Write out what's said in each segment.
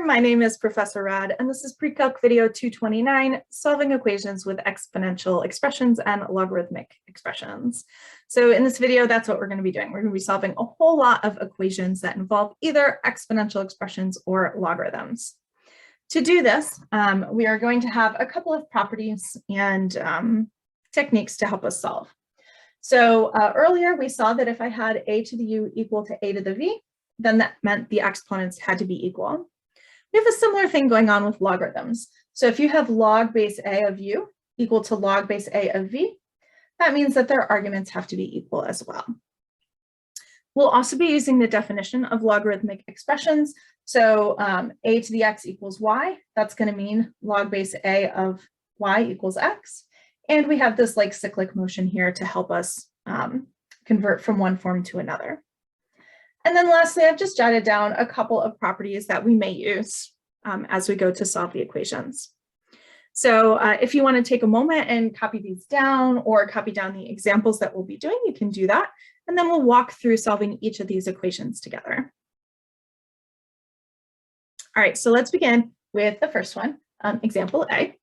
my name is Professor Rad, and this is Precalc video 229, solving equations with exponential expressions and logarithmic expressions. So in this video, that's what we're going to be doing. We're going to be solving a whole lot of equations that involve either exponential expressions or logarithms. To do this, we are going to have a couple of properties and techniques to help us solve. So earlier we saw that if I had a to the u equal to a to the v, then that meant the exponents had to be equal. We have a similar thing going on with logarithms. So if you have log base a of u equal to log base a of v, that means that their arguments have to be equal as well. We'll also be using the definition of logarithmic expressions. So a to the x equals y, that's going to mean log base a of y equals x. And we have this like cyclic motion here to help us convert from one form to another. And then lastly, I've just jotted down a couple of properties that we may use as we go to solve the equations. So if you want to take a moment and copy these down or copy down the examples that we'll be doing, you can do that. And then we'll walk through solving each of these equations together. All right, so let's begin with the first one, example A.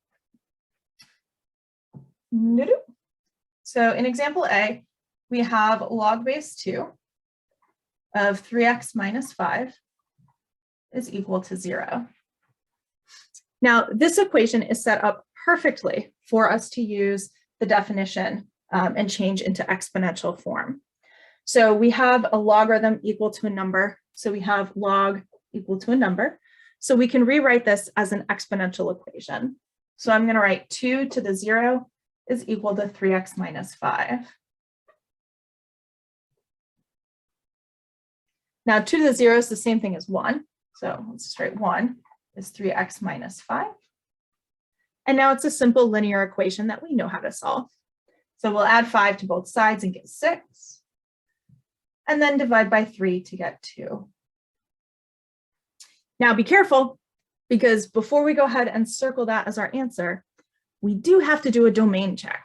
So in example A, we have log base 2 of 3x minus 5 is equal to 0. Now, this equation is set up perfectly for us to use the definition and change into exponential form. So we have a logarithm equal to a number. So we have log equal to a number. So we can rewrite this as an exponential equation. So I'm going to write 2 to the 0 is equal to 3x minus 5. Now 2 to the 0 is the same thing as 1. So let's just write 1 is 3x minus 5. And now it's a simple linear equation that we know how to solve. So we'll add 5 to both sides and get 6. And then divide by 3 to get 2. Now be careful, because before we go ahead and circle that as our answer, we do have to do a domain check.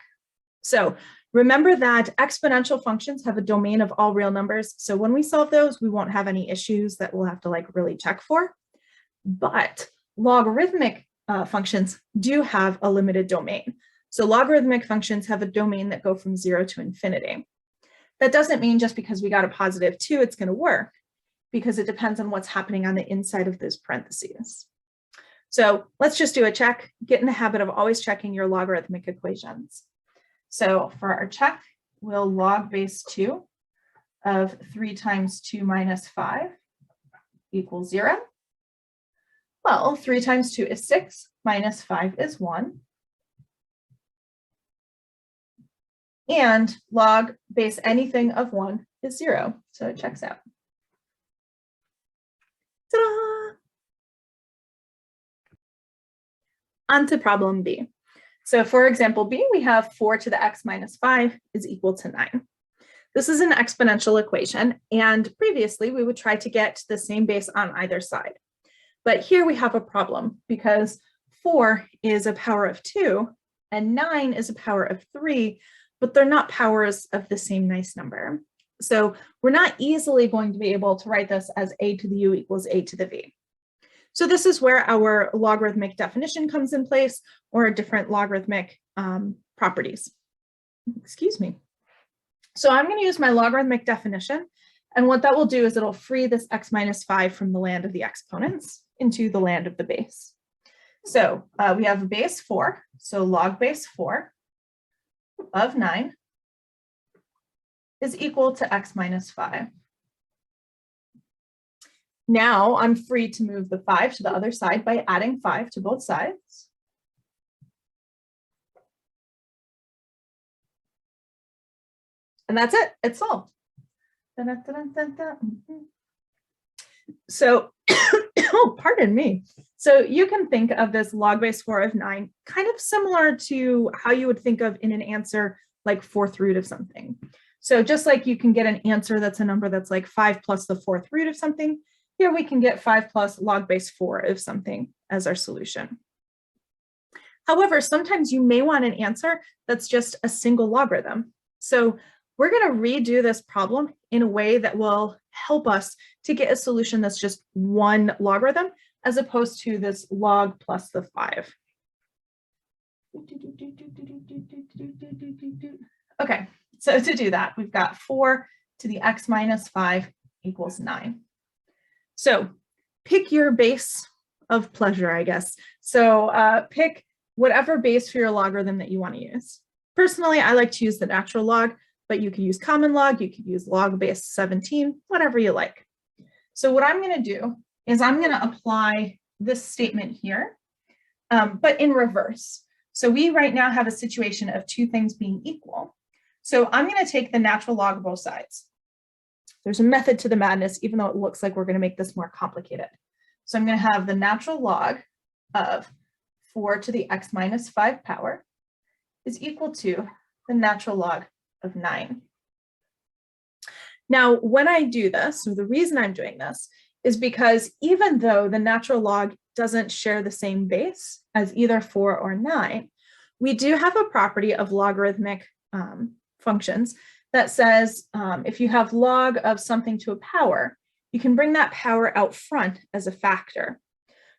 So remember that exponential functions have a domain of all real numbers. So when we solve those, we won't have any issues that we'll have to like really check for. But logarithmic functions do have a limited domain. So logarithmic functions have a domain that go from 0 to infinity. That doesn't mean just because we got a positive 2, it's going to work, because it depends on what's happening on the inside of those parentheses. So let's just do a check. Get in the habit of always checking your logarithmic equations. So for our check, we'll log base 2 of 3 times 2 minus 5 equals 0. Well, 3 times 2 is 6, minus 5 is 1. And log base anything of 1 is 0, so it checks out. Ta-da! On to problem B. So for example B, we have 4 to the x minus 5 is equal to 9. This is an exponential equation, and previously we would try to get the same base on either side. But here we have a problem because 4 is a power of 2 and 9 is a power of 3, but they're not powers of the same nice number. So we're not easily going to be able to write this as a to the u equals a to the v. So this is where our logarithmic definition comes in place, or different logarithmic properties. Excuse me. So I'm going to use my logarithmic definition, and what that will do is it'll free this x minus 5 from the land of the exponents into the land of the base. So we have a base 4, so log base 4 of 9 is equal to x minus 5. Now I'm free to move the 5 to the other side by adding 5 to both sides. And that's it, it's solved. So, oh, pardon me. So you can think of this log base 4 of 9 kind of similar to how you would think of in an answer like 4th root of something. So just like you can get an answer that's a number that's like 5 plus the 4th root of something, here we can get 5 plus log base 4 of something as our solution. However, sometimes you may want an answer that's just a single logarithm. So we're going to redo this problem in a way that will help us to get a solution that's just one logarithm, as opposed to this log plus the 5. Okay, so to do that, we've got 4 to the x minus 5 equals 9. So pick your base of pleasure, I guess. So pick whatever base for your logarithm that you want to use. Personally, I like to use the natural log, but you could use common log, you could use log base 17, whatever you like. So what I'm going to do is I'm going to apply this statement here, but in reverse. So we right now have a situation of two things being equal. So I'm going to take the natural log of both sides. There's a method to the madness, even though it looks like we're going to make this more complicated. So I'm going to have the natural log of 4 to the x minus 5 power is equal to the natural log of 9. Now, when I do this, or the reason I'm doing this, is because even though the natural log doesn't share the same base as either 4 or 9, we do have a property of logarithmic functions that says if you have log of something to a power, you can bring that power out front as a factor.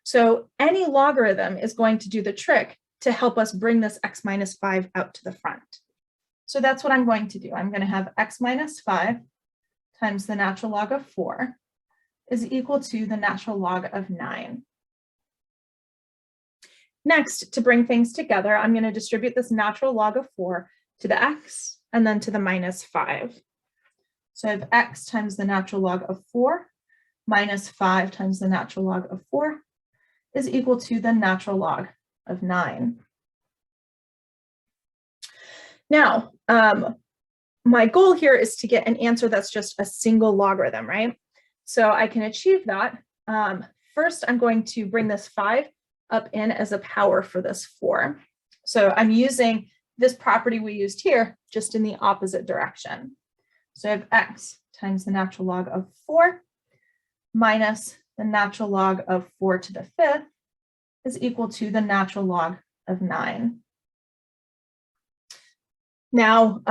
So any logarithm is going to do the trick to help us bring this x minus 5 out to the front. So that's what I'm going to do. I'm going to have x minus 5 times the natural log of 4 is equal to the natural log of 9. Next, to bring things together, I'm going to distribute this natural log of 4 to the x and then to the minus 5. So I have x times the natural log of 4 minus 5 times the natural log of 4 is equal to the natural log of 9. Now, my goal here is to get an answer that's just a single logarithm, right? So I can achieve that. First, I'm going to bring this 5 up in as a power for this 4. So I'm using this property we used here, just in the opposite direction. So I have x times the natural log of 4 minus the natural log of 4 to the 5th is equal to the natural log of 9. Now,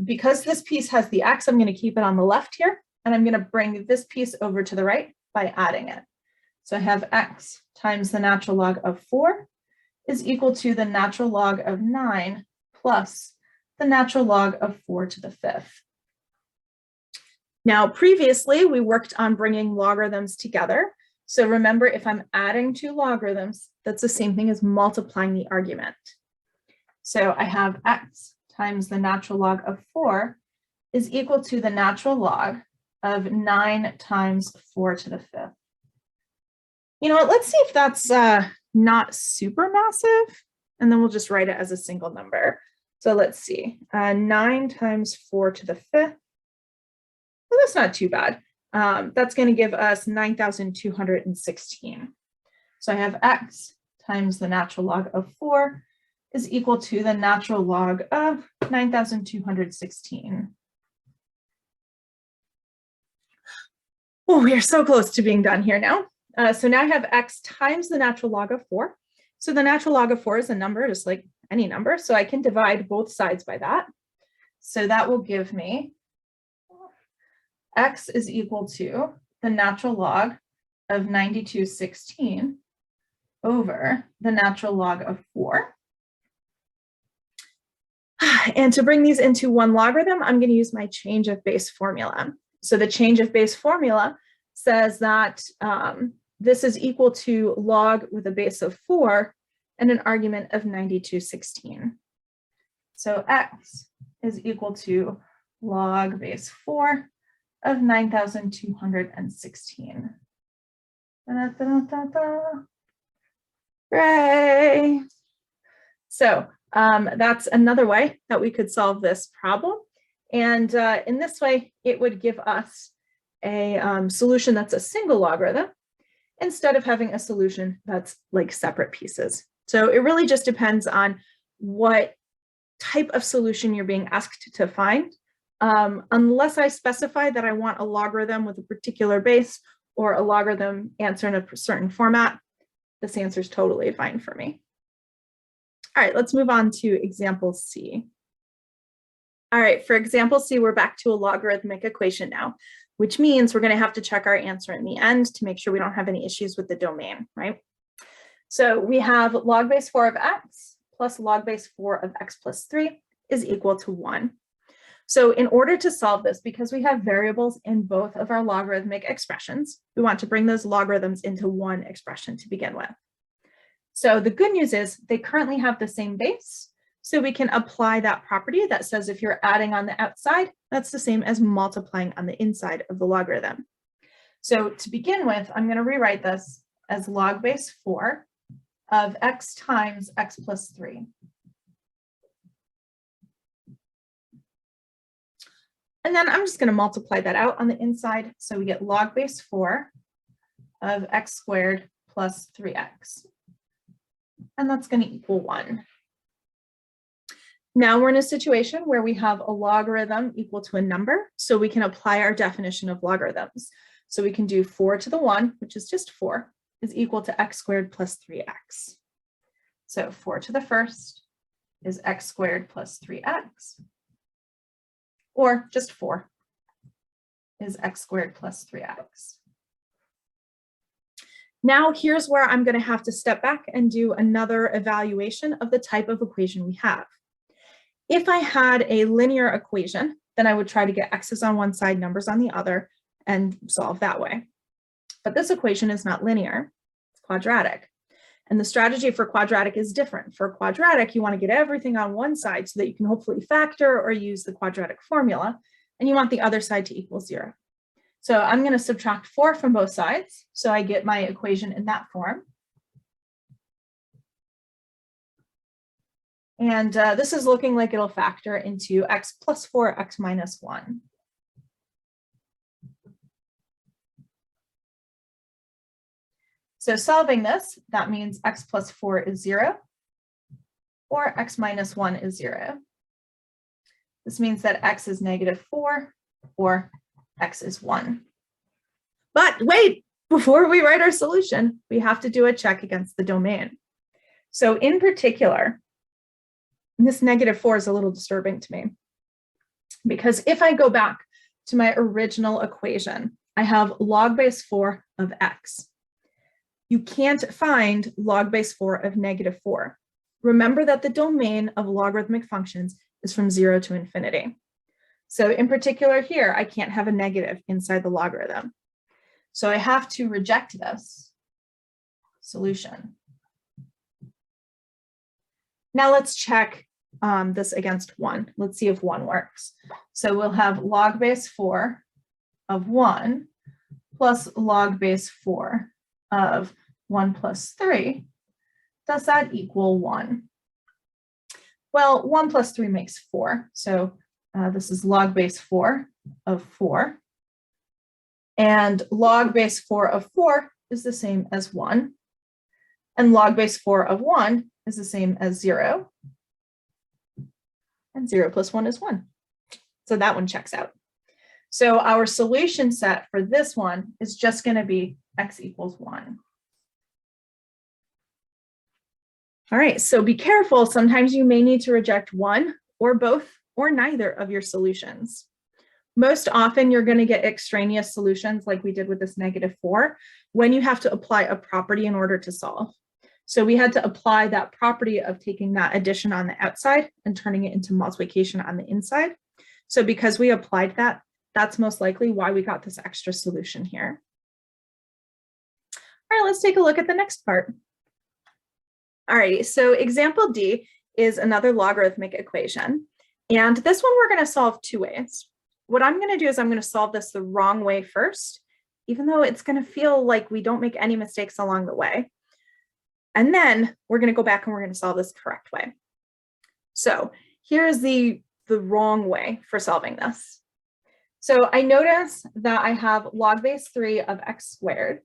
because this piece has the x, I'm going to keep it on the left here, and I'm going to bring this piece over to the right by adding it. So I have x times the natural log of 4 is equal to the natural log of 9 plus the natural log of 4 to the 5th. Now, previously, we worked on bringing logarithms together. So remember, if I'm adding two logarithms, that's the same thing as multiplying the argument. So I have x times the natural log of 4 is equal to the natural log of 9 times 4 to the 5th. You know what, let's see if that's not super massive, and then we'll just write it as a single number. So let's see, 9 times 4 to the 5th. Well, that's not too bad. That's going to give us 9,216. So I have x times the natural log of 4 is equal to the natural log of 9,216. Oh, we are so close to being done here now. So now I have x times the natural log of 4. So the natural log of 4 is a number, just like any number. So I can divide both sides by that. So that will give me x is equal to the natural log of 9216 over the natural log of 4. And to bring these into one logarithm, I'm going to use my change of base formula. So the change of base formula says that this is equal to log with a base of 4 and an argument of 9216. So x is equal to log base 4 of 9,216. Hooray! So that's another way that we could solve this problem. And in this way, it would give us a solution that's a single logarithm instead of having a solution that's like separate pieces. So it really just depends on what type of solution you're being asked to find. Unless I specify that I want a logarithm with a particular base or a logarithm answer in a certain format, this answer is totally fine for me. All right, let's move on to example C. All right, for example C, we're back to a logarithmic equation now. which means we're going to have to check our answer in the end to make sure we don't have any issues with the domain, right? So we have log base 4 of x plus log base 4 of x plus 3 is equal to 1. So in order to solve this, because we have variables in both of our logarithmic expressions, we want to bring those logarithms into one expression to begin with. So the good news is they currently have the same base, so we can apply that property that says if you're adding on the outside, that's the same as multiplying on the inside of the logarithm. So to begin with, I'm going to rewrite this as log base 4 of x times x plus 3. And then I'm just going to multiply that out on the inside. So we get log base 4 of x squared plus 3x. And that's going to equal 1. Now we're in a situation where we have a logarithm equal to a number, so we can apply our definition of logarithms. So we can do 4 to the 1, which is just 4, is equal to x squared plus 3x. So 4 to the first is x squared plus 3x. Or just 4 is x squared plus 3x. Now here's where I'm going to have to step back and do another evaluation of the type of equation we have. If I had a linear equation, then I would try to get x's on one side, numbers on the other, and solve that way. But this equation is not linear, it's quadratic. And the strategy for quadratic is different. For quadratic, you want to get everything on one side so that you can hopefully factor or use the quadratic formula, and you want the other side to equal 0. So I'm going to subtract 4 from both sides, so I get my equation in that form. And this is looking like it'll factor into x plus 4, x minus 1. So solving this, that means x plus 4 is 0, or x minus 1 is 0. This means that x is negative 4, or x is 1. But wait, before we write our solution, we have to do a check against the domain. So in particular, this negative 4 is a little disturbing to me, because if I go back to my original equation, I have log base 4 of x. You can't find log base 4 of negative 4. Remember that the domain of logarithmic functions is from 0 to infinity. So in particular here, I can't have a negative inside the logarithm. So I have to reject this solution. Now let's check this against 1. Let's see if 1 works. So we'll have log base 4 of 1 plus log base 4 of 1 plus 3. Does that equal 1? Well, 1 plus 3 makes 4. So this is log base 4 of 4. And log base 4 of 4 is the same as 1. And log base 4 of 1 is the same as 0. And 0 plus 1 is 1. So that one checks out. So our solution set for this one is just going to be x equals 1. All right, so be careful. Sometimes you may need to reject one or both or neither of your solutions. Most often you're going to get extraneous solutions like we did with this negative 4 when you have to apply a property in order to solve. So we had to apply that property of taking that addition on the outside and turning it into multiplication on the inside. So because we applied that, that's most likely why we got this extra solution here. All right, let's take a look at the next part. All right, so example D is another logarithmic equation. And this one we're going to solve two ways. What I'm going to do is I'm going to solve this the wrong way first, even though it's going to feel like we don't make any mistakes along the way. And then we're going to go back and we're going to solve this correct way. So here's the wrong way for solving this. So I notice that I have log base 3 of x squared,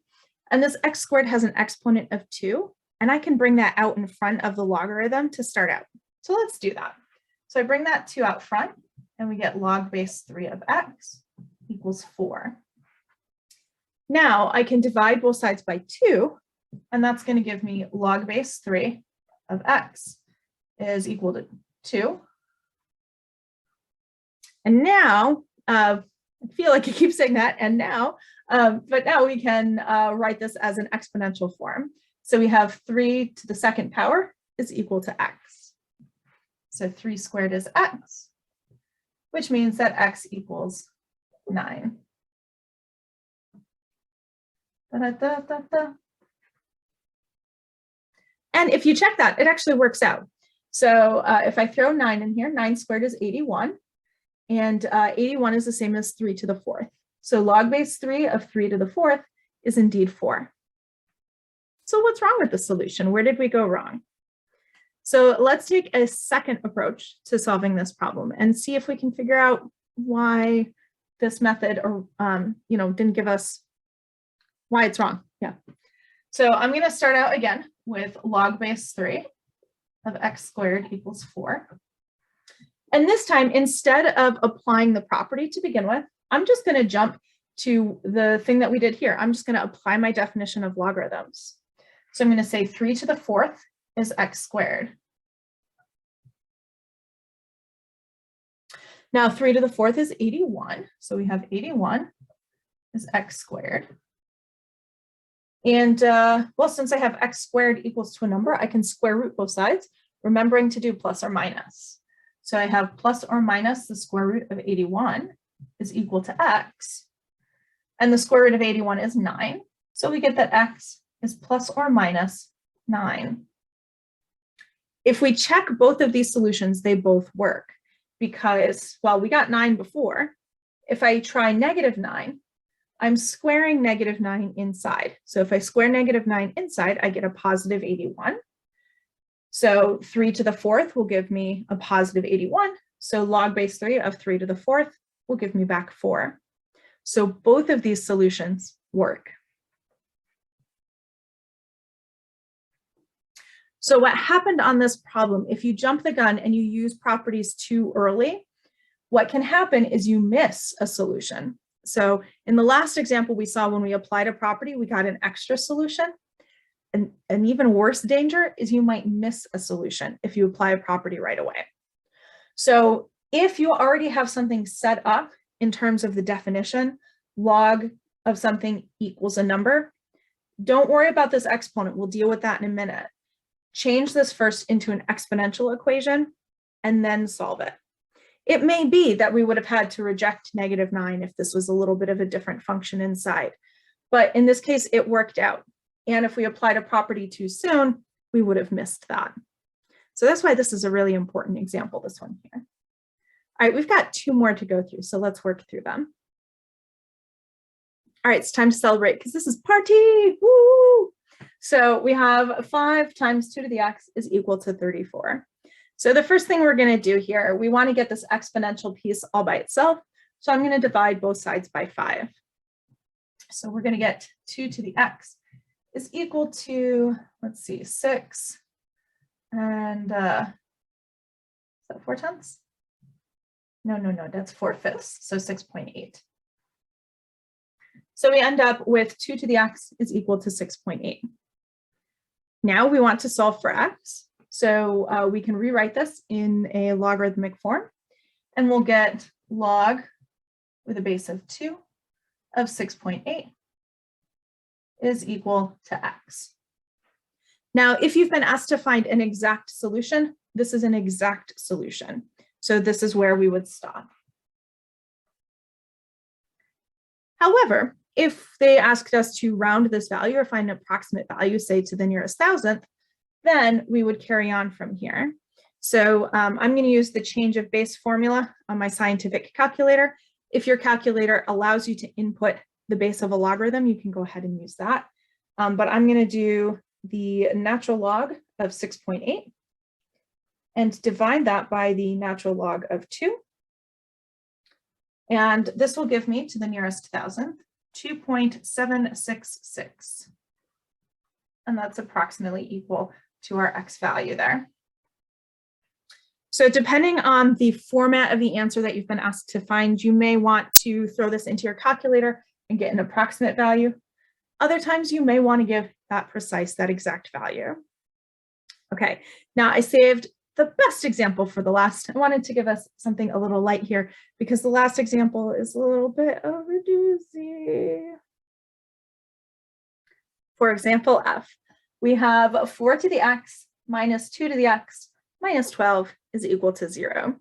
and this x squared has an exponent of 2, and I can bring that out in front of the logarithm to start out. So let's do that. So I bring that 2 out front, and we get log base 3 of x equals 4. Now I can divide both sides by 2, and that's going to give me log base 3 of x is equal to 2. And now, I feel like I keep saying that, and now, but now we can write this as an exponential form. So we have 3 to the second power is equal to x. So 3 squared is x, which means that x equals 9. And if you check that, it actually works out. So if I throw 9 in here, 9 squared is 81. And 81 is the same as 3 to the 4th. So log base 3 of 3 to the 4th is indeed 4. So what's wrong with the solution? Where did we go wrong? So let's take a second approach to solving this problem and see if we can figure out why this method or didn't give us why it's wrong. Yeah. So I'm going to start out again with log base 3 of x squared equals 4. And this time, instead of applying the property to begin with, I'm just going to jump to the thing that we did here. I'm just going to apply my definition of logarithms. So I'm going to say 3 to the 4th is x squared. Now 3 to the 4th is 81. So we have 81 is x squared. And well, since I have x squared equals to a number, I can square root both sides, remembering to do plus or minus. So I have plus or minus the square root of 81 is equal to x. And the square root of 81 is 9. So we get that x is plus or minus 9. If we check both of these solutions, they both work because, well, we got 9 before. If I try negative 9, I'm squaring negative 9 inside. So if I square negative 9 inside, I get a positive 81. So 3 to the 4th will give me a positive 81. So log base 3 of 3 to the 4th will give me back 4. So both of these solutions work. So what happened on this problem, if you jump the gun and you use properties too early, what can happen is you miss a solution. So in the last example we saw, when we applied a property, we got an extra solution. And an even worse danger is you might miss a solution if you apply a property right away. So if you already have something set up in terms of the definition, log of something equals a number, don't worry about this exponent. We'll deal with that in a minute. Change this first into an exponential equation and then solve it. It may be that we would have had to reject negative 9 if this was a little bit of a different function inside, but in this case, it worked out. And if we applied a property too soon, we would have missed that. So that's why this is a really important example, this one here. All right, we've got 2 more to go through, so let's work through them. All right, it's time to celebrate because this is party, woo! So we have 5 times 2 to the x is equal to 34. So the first thing we're going to do here, we want to get this exponential piece all by itself. So I'm going to divide both sides by 5. So we're going to get 2 to the x is equal to, let's see, 6 and, is that 4/10? No, that's 4/5, so 6.8. So we end up with 2 to the x is equal to 6.8. Now we want to solve for x. So we can rewrite this in a logarithmic form, and we'll get log with a base of 2 of 6.8 is equal to x. Now, if you've been asked to find an exact solution, this is an exact solution. So this is where we would stop. However, if they asked us to round this value or find an approximate value, say to the nearest thousandth, then we would carry on from here. So I'm going to use the change of base formula on my scientific calculator. If your calculator allows you to input the base of a logarithm, you can go ahead and use that. But I'm going to do the natural log of 6.8 and divide that by the natural log of 2. And this will give me, to the nearest thousandth, 2.766. And that's approximately equal to our x value there. So depending on the format of the answer that you've been asked to find, you may want to throw this into your calculator and get an approximate value. Other times you may want to give that exact value. Okay, now I saved the best example for the last. I wanted to give us something a little light here because the last example is a little bit of a doozy. For example F, we have 4 to the x minus 2 to the x minus 12 is equal to 0.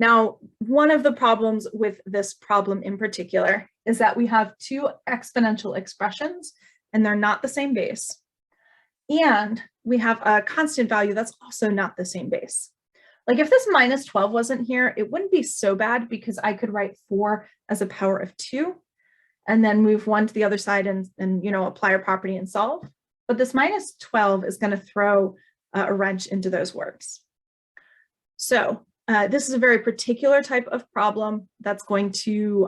Now, one of the problems with this problem in particular is that we have two exponential expressions and they're not the same base. And we have a constant value that's also not the same base. Like if this minus 12 wasn't here, it wouldn't be so bad because I could write 4 as a power of 2 and then move 1 to the other side and apply our property and solve. But this minus 12 is going to throw a wrench into those words. So this is a very particular type of problem that's going to,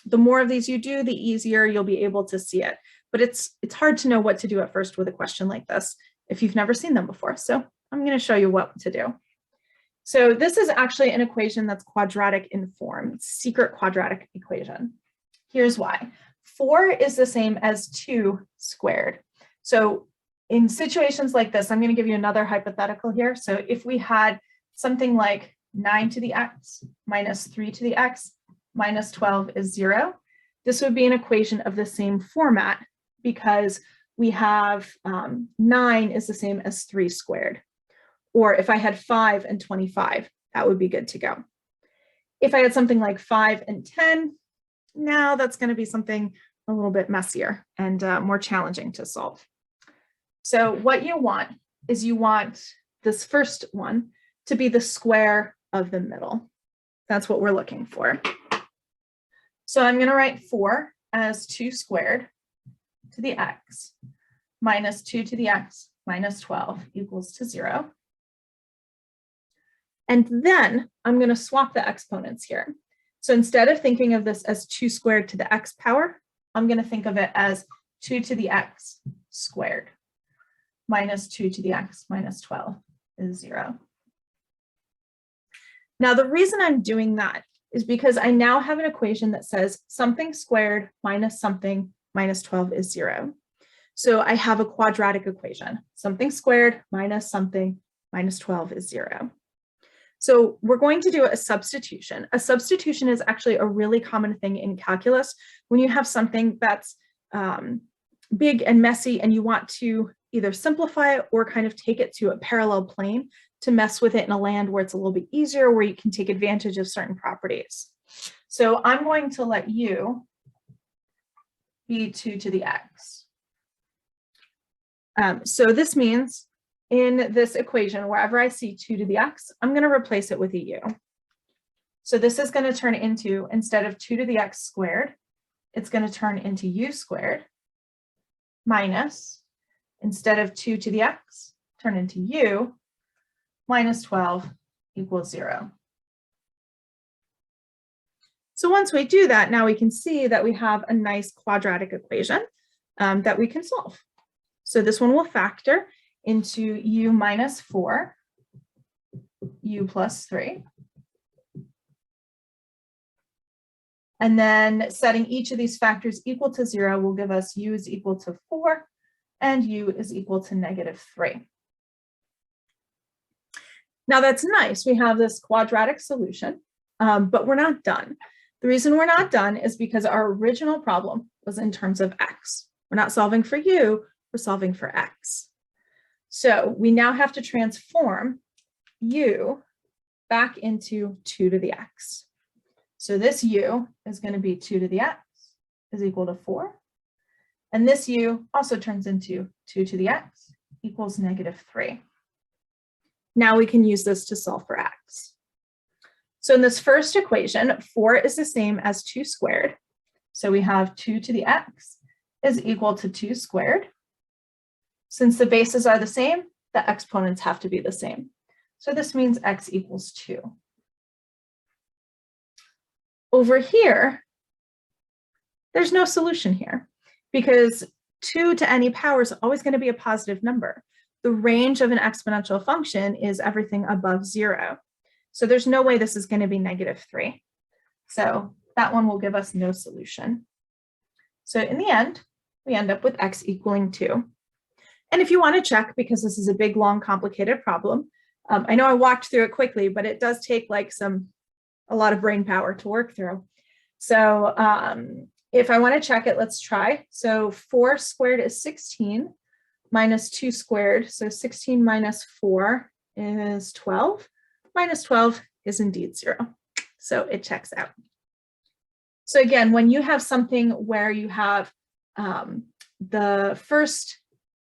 the more of these you do, the easier you'll be able to see it. But it's hard to know what to do at first with a question like this if you've never seen them before. So I'm going to show you what to do. So this is actually an equation that's quadratic in form. It's a secret quadratic equation. Here's why. 4 is the same as 2 squared. So in situations like this, I'm going to give you another hypothetical here. So if we had something like 9 to the x minus 3 to the x minus 12 is 0, this would be an equation of the same format because we have 9 is the same as 3 squared. Or if I had 5 and 25, that would be good to go. If I had something like 5 and 10, now that's going to be something a little bit messier and more challenging to solve. So what you want is you want this first one to be the square of the middle. That's what we're looking for. So I'm going to write 4 as 2 squared to the x minus 2 to the x minus 12 equals to 0. And then I'm going to swap the exponents here. So instead of thinking of this as 2 squared to the x power, I'm going to think of it as 2 to the x squared minus 2 to the x minus 12 is 0. Now, the reason I'm doing that is because I now have an equation that says something squared minus something minus 12 is 0. So I have a quadratic equation. Something squared minus something minus 12 is 0. So we're going to do a substitution. A substitution is actually a really common thing in calculus when you have something that's big and messy and you want to either simplify it or kind of take it to a parallel plane to mess with it in a land where it's a little bit easier, where you can take advantage of certain properties. So I'm going to let u be 2 to the x. So this means in this equation, wherever I see 2 to the x, I'm going to replace it with a u. So this is going to turn into, instead of 2 to the x squared, it's going to turn into u squared minus, instead of 2 to the x, turn into u minus 12 equals 0. So once we do that, now we can see that we have a nice quadratic equation that we can solve. So this one will factor into u minus 4, u plus 3. And then setting each of these factors equal to 0 will give us u is equal to 4 and u is equal to negative 3. Now that's nice. We have this quadratic solution, but we're not done. The reason we're not done is because our original problem was in terms of x. We're not solving for u, we're solving for x. So we now have to transform u back into 2 to the x. So this u is going to be 2 to the x is equal to 4. And this u also turns into 2 to the x equals negative 3. Now we can use this to solve for x. So in this first equation, 4 is the same as 2 squared. So we have 2 to the x is equal to 2 squared. Since the bases are the same, the exponents have to be the same. So this means x equals 2. Over here, there's no solution here because 2 to any power is always going to be a positive number. The range of an exponential function is everything above 0. So there's no way this is going to be negative 3. So that one will give us no solution. So in the end, we end up with x equaling 2. And if you want to check, because this is a big, long, complicated problem, I know I walked through it quickly, but it does take like a lot of brain power to work through. So if I want to check it, let's try. So 4 squared is 16 minus 2 squared. So 16 minus 4 is 12. Minus 12 is indeed 0. So it checks out. So again, when you have something where you have the first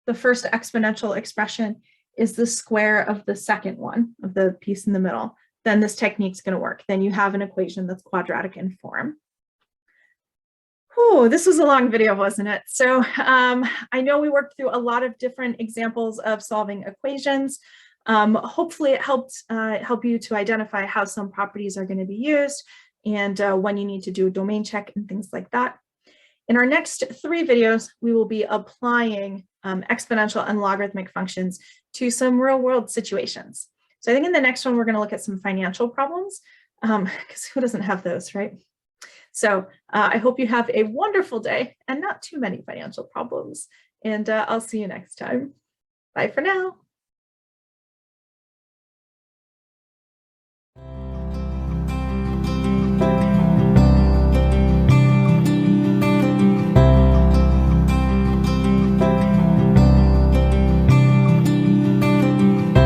exponential expression is the square of the second one, of the piece in the middle, then this technique's going to work. Then you have an equation that's quadratic in form. Oh, this was a long video, wasn't it? So I know we worked through a lot of different examples of solving equations. Hopefully it helped help you to identify how some properties are going to be used and when you need to do a domain check and things like that. In our next 3 videos, we will be applying exponential and logarithmic functions to some real world situations. So I think in the next one, we're going to look at some financial problems because who doesn't have those, right? So I hope you have a wonderful day and not too many financial problems. And I'll see you next time. Bye for now.